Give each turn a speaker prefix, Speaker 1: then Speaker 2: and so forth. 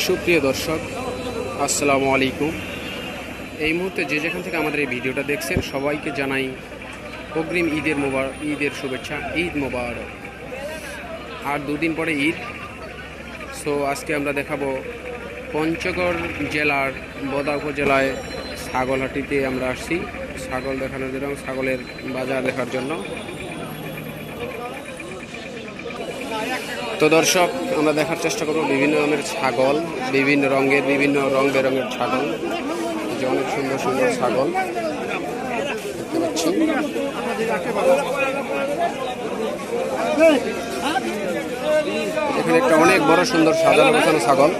Speaker 1: সুপ্রিয় দর্শক, আসসালামু আলাইকুম। এই মুহূর্তে যে যেখান থেকে আমাদের এই ভিডিওটা দেখছেন সবাইকে জানাই অগ্রিম ঈদের শুভেচ্ছা। ঈদ মোবারক। আর দুদিন পরে ঈদ। সো আজকে আমরা দেখাবো পঞ্চগড় জেলার বোদা উপজেলায় ছাগলহাটিতে আমরা আসছি ছাগল দেখানোর জন্য, ছাগলের বাজার দেখার জন্য। তো দর্শক, আমরা দেখার চেষ্টা করব বিভিন্ন রঙের ছাগল, বিভিন্ন রঙের, বিভিন্ন রং বেরঙের ছাগল। যে অনেক সুন্দর সুন্দর ছাগল দেখতে পাচ্ছি। এখানে একটা অনেক বড় সুন্দর সাজানো গোছানো ছাগল।